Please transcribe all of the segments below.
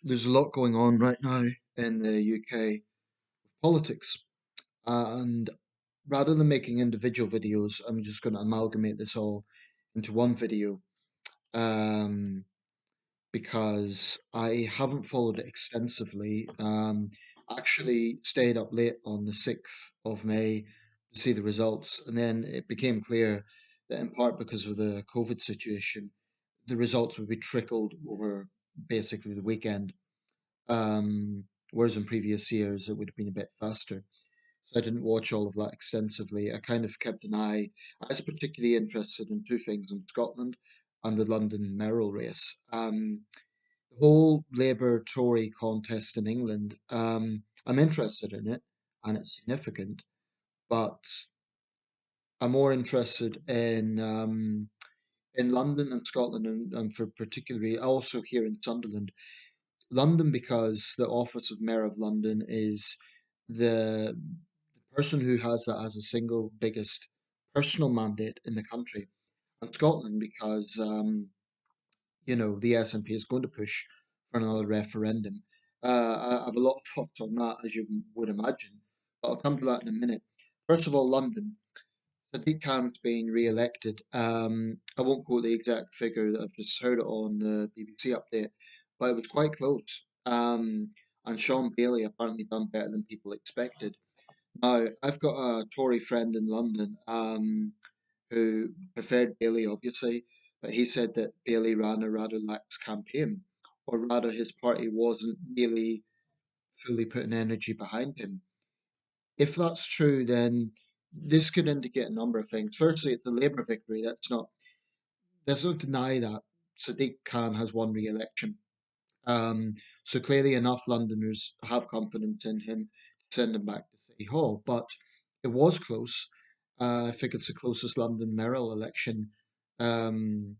There's a lot going on right now in the UK politics, and rather than making individual videos, I'm just going to amalgamate this all into one video um, because I haven't followed it extensively. Actually stayed up late on the 6th of May to see the results, and then it became clear that in part because of the COVID situation, the results would be trickled over basically the weekend. Um, Whereas in previous years it would have been a bit faster. So I didn't watch all of that extensively. I kind of kept an eye. I was particularly interested in two things in Scotland and the London Mayoral race. The whole Labour Tory contest in England, I'm interested in it and it's significant, but I'm more interested in London and Scotland and for particularly also here in Sunderland. London because the office of Mayor of London is the person who has that as a single biggest personal mandate in the country. And Scotland because the SNP is going to push for another referendum. I have a lot of thoughts on that, as you would imagine, but I'll come to that in a minute. First of all, London. Sadiq Khan's being re-elected. I won't quote the exact figure that I've just heard it on the BBC update, but it was quite close. And Sean Bailey apparently done better than people expected. Now, I've got a Tory friend in London who preferred Bailey, obviously, but he said that Bailey ran a rather lax campaign, or rather, his party wasn't really fully putting energy behind him. If that's true, then this could indicate a number of things. Firstly, it's a Labour victory. There's no deny that Sadiq Khan has won re-election. So clearly enough Londoners have confidence in him to send him back to City Hall. But it was close. I think it's the closest London mayoral election, um,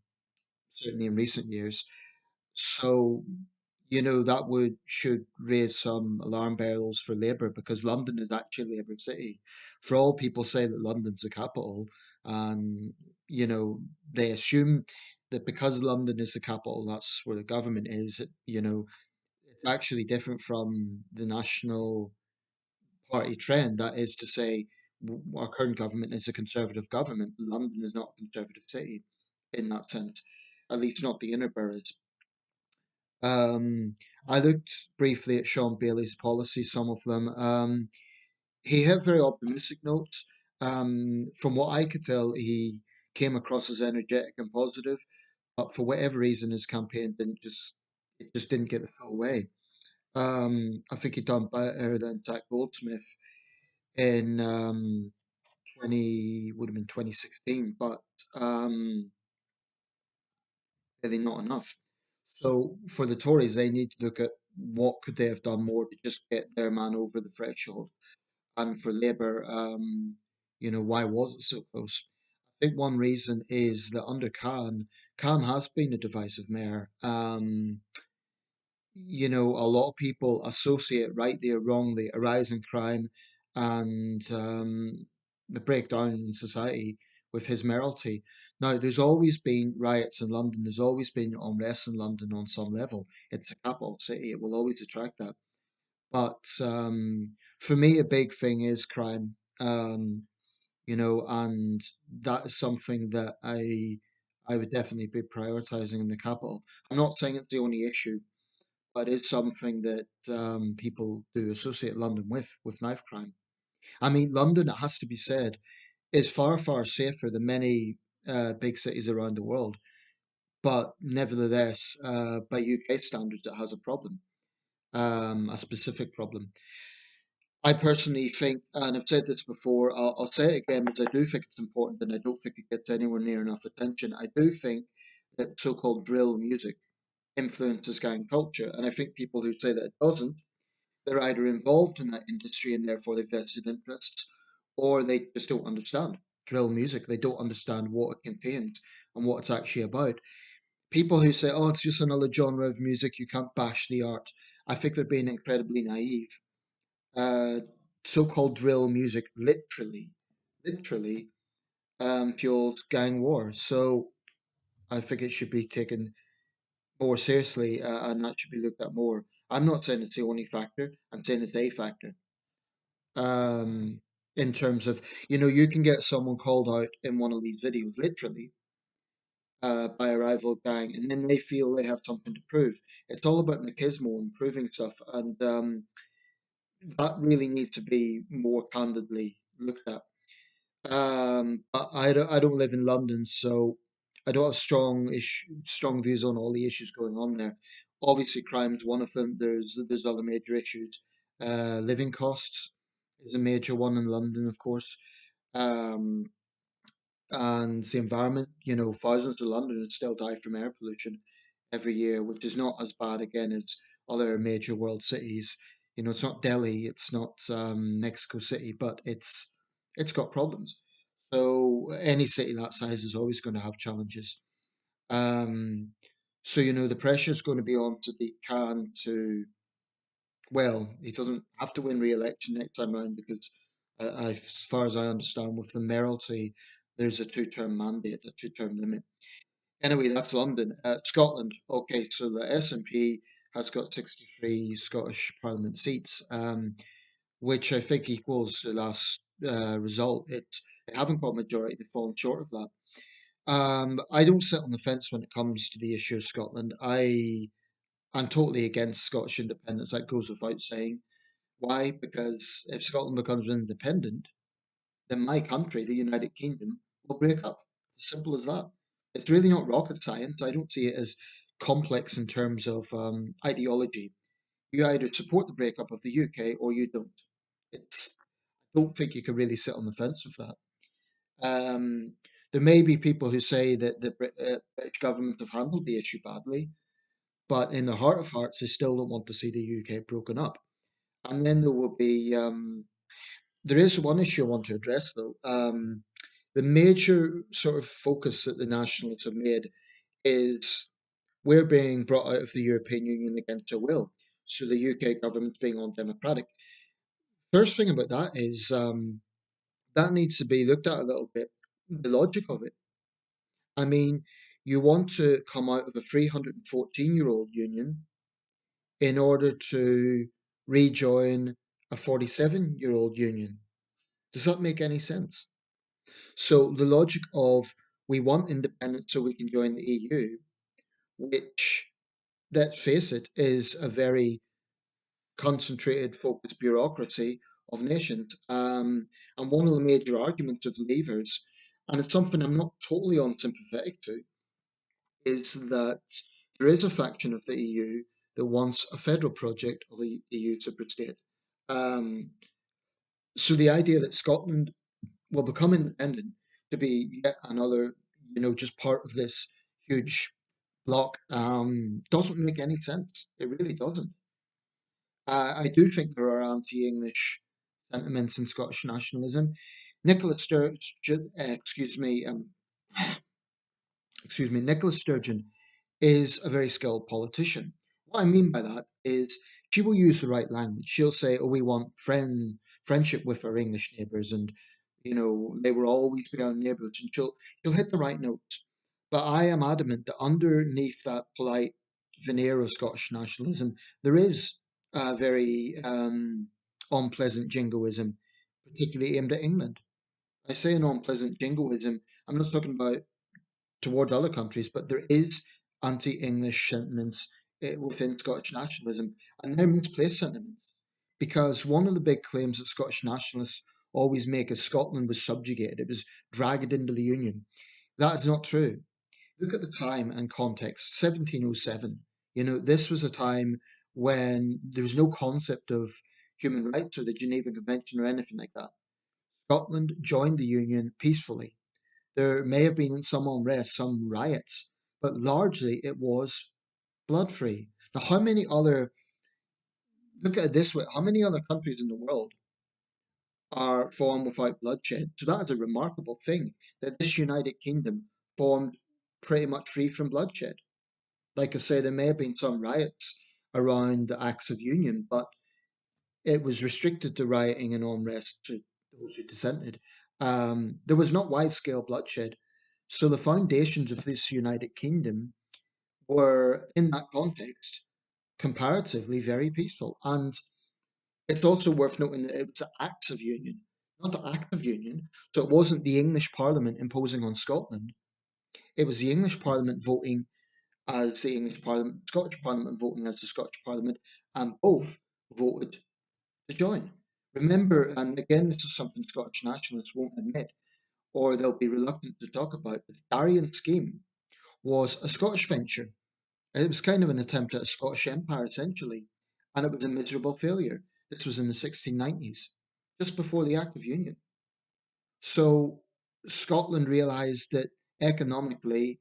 certainly in recent years. So, that would should raise some alarm bells for Labour because London is actually a Labour city. For all people say that London's the capital, and you know they assume that because London is the capital, that's where the government is. It's actually different from the National Party trend. That is to say, our current government is a Conservative government. London is not a Conservative city in that sense, at least not the inner boroughs. Um, I looked briefly at Sean Bailey's policies, some of them. He had very optimistic notes. From what I could tell, he came across as energetic and positive, but for whatever reason, his campaign didn't get the full way. I think he'd done better than Zach Goldsmith in 20 would have been 2016, but um, really not enough. So for the Tories, they need to look at what could they have done more to just get their man over the threshold. And for Labour, why was it so close? I think one reason is that under Khan has been a divisive mayor. A lot of people associate rightly or wrongly a rise in crime and the breakdown in society with his mayoralty. Now, there's always been riots in London, there's always been unrest in London on some level. It's a capital city, it will always attract that. But for me, a big thing is crime, and that is something that I would definitely be prioritizing in the capital. I'm not saying it's the only issue, but it's something that people do associate London with knife crime. I mean, London, it has to be said, is far, far safer than many big cities around the world. But nevertheless, by UK standards, it has a problem, a specific problem. I personally think, and I've said this before, I'll say it again because I do think it's important and I don't think it gets anywhere near enough attention. I do think that so called drill music influences gang culture, and I think people who say that it doesn't, they're either involved in that industry and therefore they've vested interests, or they just don't understand drill music. They don't understand what it contains and what it's actually about. People who say, oh, it's just another genre of music, you can't bash the art, I think they're being incredibly naive. Uh, So called drill music literally fueled gang war. So I think it should be taken more seriously, and that should be looked at more. I'm not saying it's the only factor. I'm saying it's a factor. Um, in terms of, you can get someone called out in one of these videos, literally, by a rival gang, and then they feel they have something to prove. It's all about machismo and proving stuff, and that really needs to be more candidly looked at. I don't live in London, so I don't have strong views on all the issues going on there. Obviously, crime is one of them. There's other major issues. Living costs is a major one in London, of course. Um, and the environment, thousands of Londoners still die from air pollution every year, which is not as bad again as other major world cities. It's not Delhi, it's not Mexico City, but it's got problems. So any city that size is always going to have challenges. Um, so the pressure is going to be on to beat Khan to, well, he doesn't have to win re-election next time round because, as far as I understand, with the mayoralty, there's a two-term mandate, a two-term limit. Anyway, that's London. Scotland. Okay, so the SNP has got 63 Scottish Parliament seats, which I think equals the last result. They haven't got a majority; they've fallen short of that. I don't sit on the fence when it comes to the issue of Scotland. I'm totally against Scottish independence. That goes without saying. Why? Because if Scotland becomes independent, then my country, the United Kingdom, will break up. Simple as that. It's really not rocket science. I don't see it as complex in terms of ideology. You either support the breakup of the UK or you don't. It's I don't think you can really sit on the fence with that. Um, there may be people who say that the British government have handled the issue badly, but in the heart of hearts, they still don't want to see the UK broken up. And then there will be there is one issue I want to address, though. The major sort of focus that the nationalists have made is we're being brought out of the European Union against our will. So the UK government being undemocratic. First thing about that is that needs to be looked at a little bit. The logic of it. I mean, you want to come out of a 314-year-old union in order to rejoin a 47-year-old union. Does that make any sense? So the logic of we want independence so we can join the EU, which, let's face it, is a very concentrated, focused bureaucracy of nations. And one of the major arguments of leavers, and it's something I'm not totally unsympathetic to, is that there is a faction of the EU that wants a federal project of a EU superstate. Um, so the idea that Scotland will become independent to be yet another, just part of this huge block, doesn't make any sense. It really doesn't. I do think there are anti-English sentiments in Scottish nationalism. Nicola Sturgeon, Nicola Sturgeon is a very skilled politician. What I mean by that is she will use the right language. She'll say, "Oh, we want friendship with our English neighbours, and they will always be our neighbours," and she'll hit the right notes. But I am adamant that underneath that polite veneer of Scottish nationalism, there is a very unpleasant jingoism, particularly aimed at England. I say an unpleasant jingoism. I'm not talking about towards other countries, but there is anti-English sentiments within Scottish nationalism, and they're misplaced sentiments. Because one of the big claims that Scottish nationalists always make is Scotland was subjugated, it was dragged into the Union. That is not true. Look at the time and context 1707. This was a time when there was no concept of human rights or the Geneva Convention or anything like that. Scotland joined the Union peacefully. There may have been some unrest, some riots, but largely it was blood free. Now, look at it this way, how many other countries in the world are formed without bloodshed? So that is a remarkable thing that this United Kingdom formed pretty much free from bloodshed. Like I say, there may have been some riots around the Acts of Union, but it was restricted to rioting and unrest to those who dissented. There was not wide scale bloodshed. So the foundations of this United Kingdom were, in that context, comparatively very peaceful. And it's also worth noting that it was an act of union, not an act of union. So it wasn't the English Parliament imposing on Scotland. It was the English Parliament voting as the English Parliament, Scottish Parliament voting as the Scottish Parliament, and both voted to join. Remember, and again, this is something Scottish nationalists won't admit, or they'll be reluctant to talk about, but the Darian Scheme was a Scottish venture. It was kind of an attempt at a Scottish empire, essentially, and it was a miserable failure. This was in the 1690s, just before the Act of Union. So Scotland realised that economically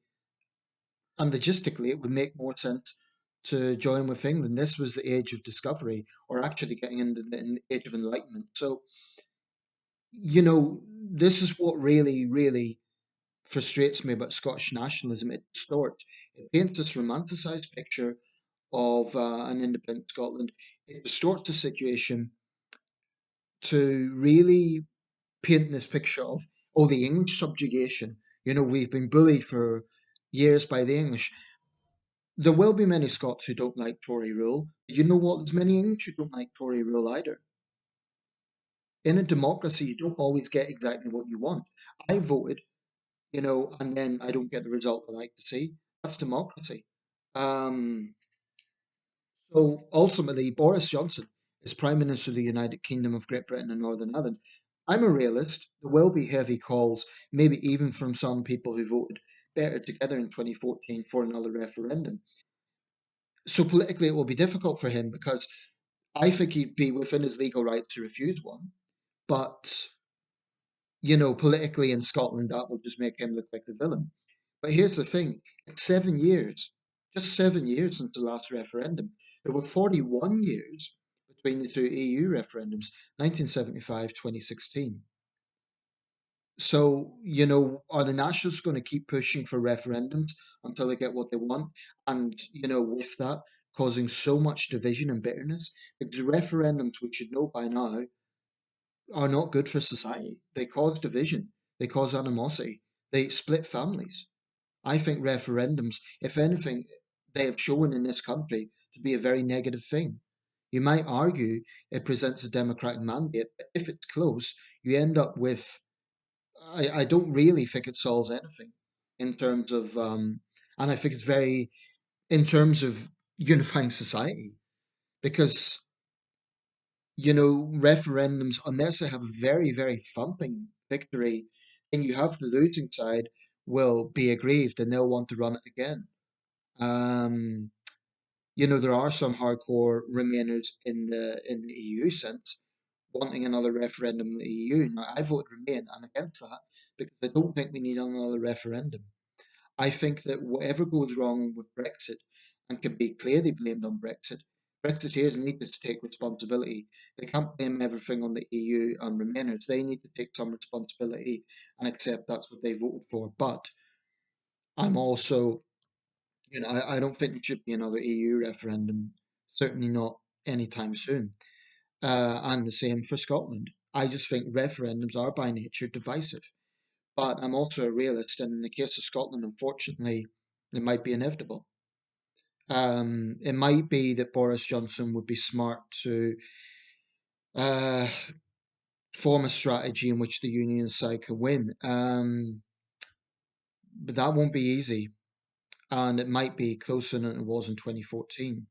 and logistically it would make more sense to join with England. This was the age of discovery, or actually getting into the age of enlightenment. So, this is what really, really frustrates me about Scottish nationalism. It distorts, it paints this romanticised picture of an independent Scotland. It distorts the situation to really paint this picture of, oh, the English subjugation. We've been bullied for years by the English. There will be many Scots who don't like Tory rule. You know what? There's many English who don't like Tory rule either. In a democracy, you don't always get exactly what you want. I voted, and then I don't get the result I like to see. That's democracy. Um, so ultimately, Boris Johnson is Prime Minister of the United Kingdom of Great Britain and Northern Ireland. I'm a realist. There will be heavy calls, maybe even from some people who voted better together in 2014 for another referendum. So politically, it will be difficult for him because I think he'd be within his legal rights to refuse one. But, politically in Scotland, that would just make him look like the villain. But here's the thing, it's 7 years, just 7 years since the last referendum. There were 41 years between the two EU referendums, 1975, 2016. So, are the Nationals going to keep pushing for referendums until they get what they want? And, with that, causing so much division and bitterness? Because referendums, we should know by now, are not good for society. They cause division, they cause animosity, they split families. I think referendums, if anything, they have shown in this country to be a very negative thing. You might argue it presents a democratic mandate, but if it's close, you end up with I don't really think it solves anything in terms of, and I think it's very, in terms of unifying society, because, referendums, unless they have a very, very thumping victory, and you have the losing side will be aggrieved and they'll want to run it again. Um, there are some hardcore Remainers in the EU sense wanting another referendum in the EU. Now, I voted Remain. I'm against that because I don't think we need another referendum. I think that whatever goes wrong with Brexit and can be clearly blamed on Brexit, Brexiteers need to take responsibility. They can't blame everything on the EU and Remainers. They need to take some responsibility and accept that's what they voted for. But I'm also, I don't think there should be another EU referendum, certainly not anytime soon. And the same for Scotland. I just think referendums are by nature divisive. But I'm also a realist, and in the case of Scotland, unfortunately, it might be inevitable. It might be that Boris Johnson would be smart to uh, form a strategy in which the Union side can win. But that won't be easy, and it might be closer than it was in 2014.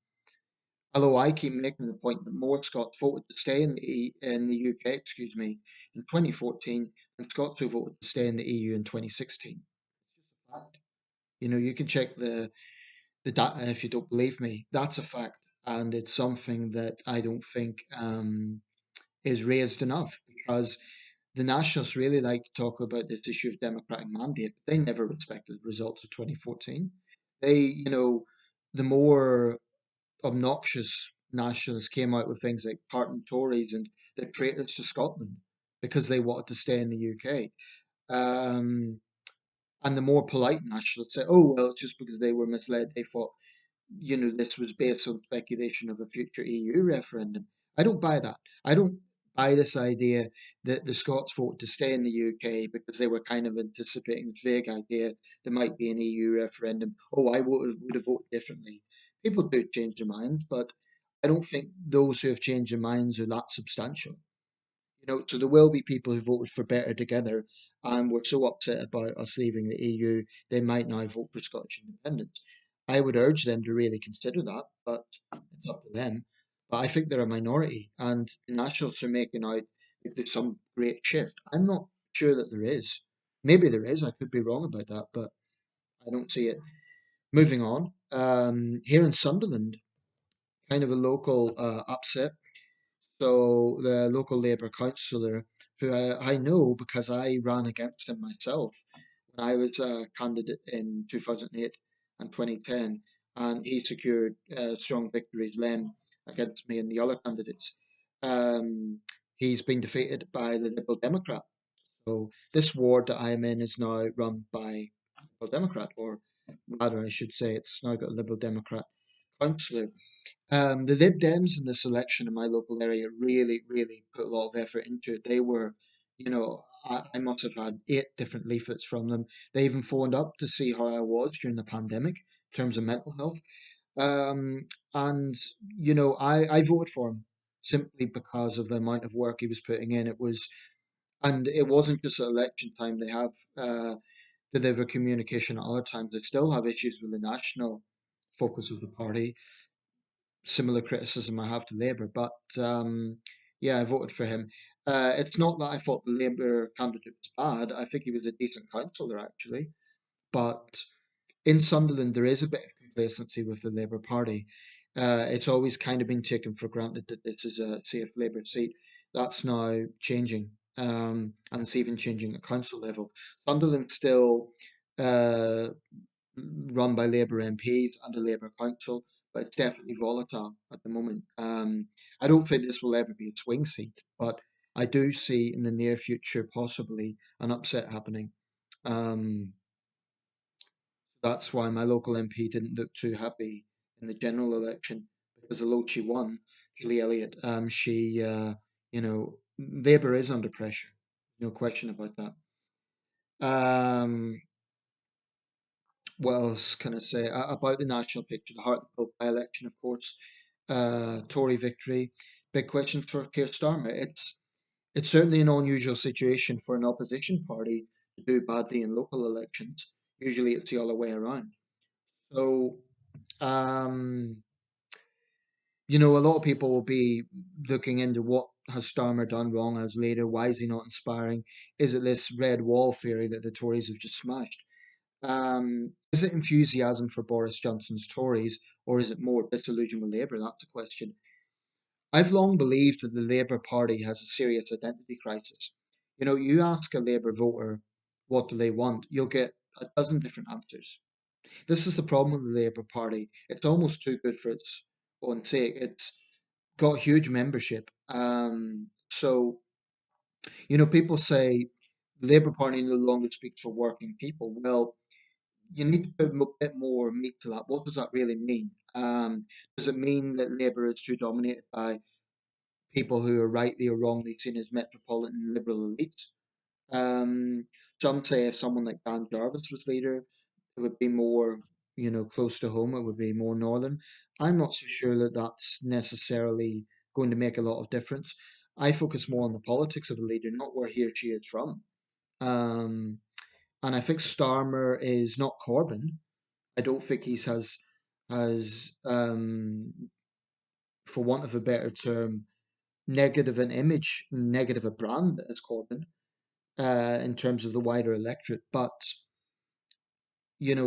Although I keep making the point that more Scots voted to stay in the UK, excuse me, in 2014 than Scots who voted to stay in the EU in 2016. It's just a fact. You can check the data if you don't believe me. That's a fact, and it's something that I don't think is raised enough because the Nationalists really like to talk about this issue of democratic mandate, but they never respected the results of 2014. They, the more obnoxious nationalists came out with things like pardon Tories and they're traitors to Scotland because they wanted to stay in the UK. Um, and the more polite nationalists say, oh, well, it's just because they were misled. They thought, this was based on speculation of a future EU referendum. I don't buy that. I don't buy this idea that the Scots voted to stay in the UK because they were kind of anticipating the vague idea there might be an EU referendum. Oh, would have voted differently. People do change their minds, but I don't think those who have changed their minds are that substantial. So there will be people who voted for better together and were so upset about us leaving the EU, they might now vote for Scottish independence. I would urge them to really consider that, but it's up to them. But I think they're a minority, and the Nationalists are making out if there's some great shift. I'm not sure that there is. Maybe there is. I could be wrong about that, but I don't see it. Moving on, here in Sunderland, kind of a local upset. So the local Labour councillor, who I know because I ran against him myself when I was a candidate in 2008 and 2010, and he secured strong victories then against me and the other candidates. Um, he's been defeated by the Liberal Democrat. So this ward that I'm in is now run by a Liberal Democrat, or rather, I should say, it's now got a Liberal Democrat councillor. The Lib Dems in this election in my local area really, really put a lot of effort into it. They were, I must have had 8 different leaflets from them. They even phoned up to see how I was during the pandemic in terms of mental health. And, I voted for him simply because of the amount of work he was putting in. And it wasn't just at election time. They have deliver communication at other times. They still have issues with the national focus of the party, similar criticism I have to Labour, but yeah, I voted for him. It's not that I thought the Labour candidate was bad. I think he was a decent councillor, actually. But in Sunderland, there is a bit of complacency with the Labour Party. It's always kind of been taken for granted that this is a safe Labour seat. That's now changing, and it's even changing at council level. Sunderland still uh, run by Labour MPs and a Labour council, but it's definitely volatile at the moment. I don't think this will ever be a swing seat, but I do see in the near future possibly an upset happening. Um, that's why my local MP didn't look too happy in the general election because although she won, Julie Elliott, Labour is under pressure, no question about that. Um, what else can I say about the national picture? The Hartlepool by-election, of course, Tory victory. Big question for Keir Starmer. It's certainly an unusual situation for an opposition party to do badly in local elections. Usually, it's the other way around. So, um, a lot of people will be looking into what has Starmer done wrong as leader. Why is he not inspiring? Is it this red wall theory that the Tories have just smashed? Is it enthusiasm for Boris Johnson's Tories, or is it more disillusion with Labour? That's the question. I've long believed that the Labour Party has a serious identity crisis. You ask a Labour voter what do they want, you'll get a dozen different answers. This is the problem with the Labour Party. It's almost too good for its own sake. It's got huge membership. So people say the Labour Party no longer speaks for working people. Well, you need to put a bit more meat to that. What does that really mean? Does it mean that Labour is too dominated by people who are rightly or wrongly seen as metropolitan liberal elites? Um, some say if someone like Dan Jarvis was leader, it would be more, close to home. It would be more northern. I'm not so sure that that's necessarily going to make a lot of difference. I focus more on the politics of a leader, not where he or she is from. Um, and I think Starmer is not Corbyn. I don't think he's has for want of a better term, negative an image, negative a brand as Corbyn, in terms of the wider electorate. But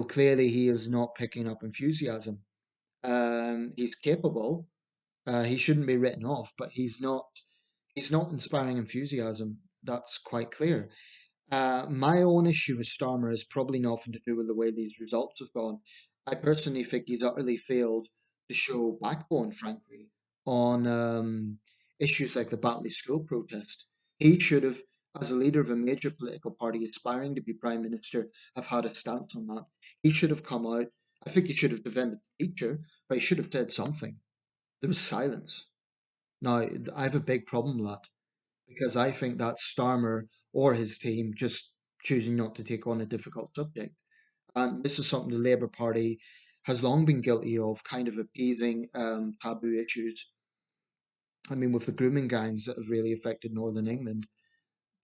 clearly he is not picking up enthusiasm. He's capable. He shouldn't be written off, but he's not. He's not inspiring enthusiasm. That's quite clear. My own issue with Starmer is probably nothing to do with the way these results have gone. I personally think he's utterly failed to show backbone, frankly, on issues like the Batley School protest. He should have, as a leader of a major political party aspiring to be Prime Minister, have had a stance on that. He should have come out. I think he should have defended the teacher, but he should have said something. There was silence. Now, I have a big problem with that. because I think that's Starmer or his team just choosing not to take on a difficult subject. And this is something the Labour Party has long been guilty of, kind of appeasing taboo issues. I mean, with the grooming gangs that have really affected Northern England,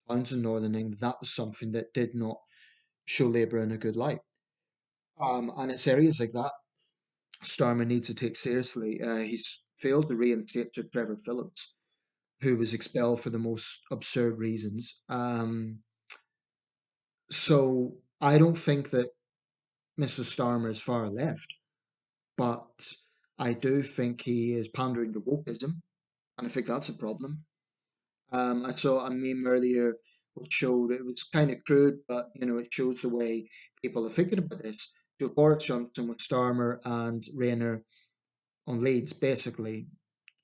towns in Northern England, that was something that did not show Labour in a good light. And it's areas like that Starmer needs to take seriously. He's failed to reinstate Sir Trevor Phillips, who was expelled for the most absurd reasons. So I don't think that Mr. Starmer is far left, but I do think he is pandering to wokeism, and I think that's a problem. I saw a meme earlier which showed it was kind of crude, but it shows the way people are thinking about this. So Boris Johnson with Starmer and Rayner on Leeds, basically,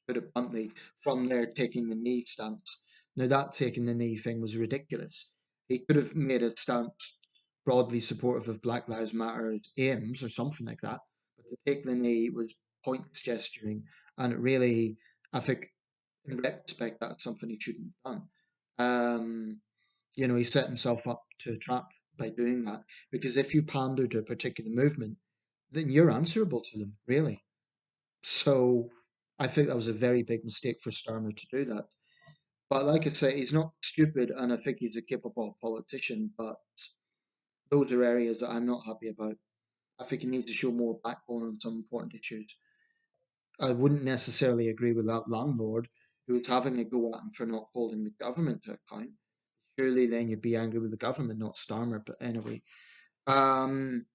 put it bluntly, from their taking the knee stance. Now, that taking the knee thing was ridiculous. He could have made a stance broadly supportive of Black Lives Matter aims or something like that, but to take the knee was pointless gesturing, and it really, I think, in retrospect, that's something he shouldn't have done. He set himself up to a trap by doing that, because if you pander to a particular movement, then you're answerable to them, really. So I think that was a very big mistake for Starmer to do that. But like I say, he's not stupid, and I think he's a capable politician. But those are areas that I'm not happy about. I think he needs to show more backbone on some important issues. I wouldn't necessarily agree with that landlord who was having a go at him for not holding the government to account. Surely then you'd be angry with the government, not Starmer. But anyway, um,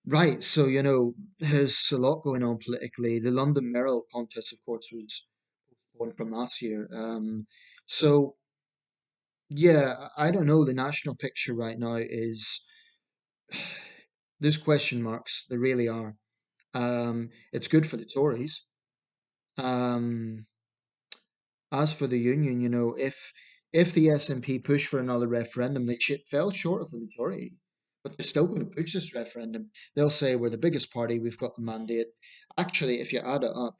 right. So there's a lot going on politically. The London Mayoral contest, of course, was one from last year. So yeah, I don't know. The national picture right now is there's question marks. There really are. It's good for the Tories. Um, as for the Union, if the SNP push for another referendum, they fell short of the majority, but they're still going to push this referendum. They'll say we're the biggest party, we've got the mandate. Actually, if you add it up,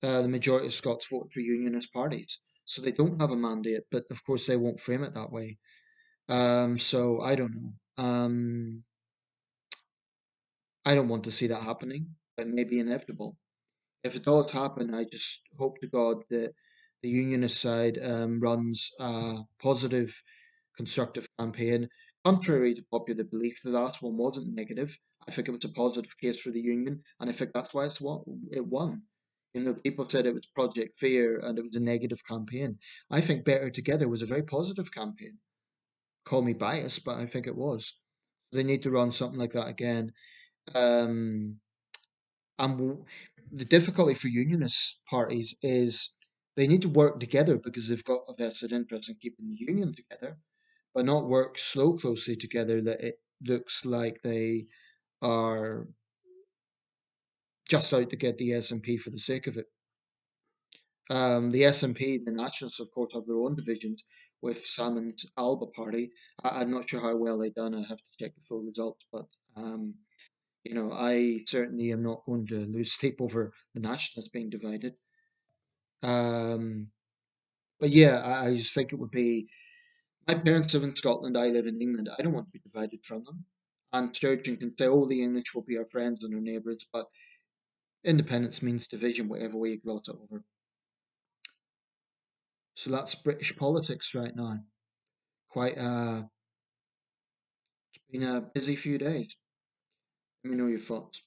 the majority of Scots voted for unionist parties. So they don't have a mandate, but of course they won't frame it that way. So I don't know. I don't want to see that happening, but it may be inevitable. If it does happen, I just hope to God that the unionist side runs a positive, constructive campaign. Contrary to popular belief, the last one wasn't negative. I think it was a positive case for the union, and I think that's why it won. People said it was Project Fear and it was a negative campaign. I think Better Together was a very positive campaign. Call me biased, but I think it was. They need to run something like that again. Um, and the difficulty for unionist parties is they need to work together because they've got a vested interest in keeping the union together, but not work so closely together that it looks like they are just out to get the SNP for the sake of it. The SNP, the Nationalists, of course, have their own divisions with Salmon's Alba Party. I'm not sure how well they've done. I have to check the full results, but I certainly am not going to lose sleep over the Nationalists being divided. Um, but yeah, I just think it would be. My parents live in Scotland. I live in England. I don't want to be divided from them. And Sturgeon can say, "Oh, the English will be our friends and our neighbours," but independence means division, whatever way you gloss it over. So that's British politics right now. Quite been a busy few days. Let me know your thoughts.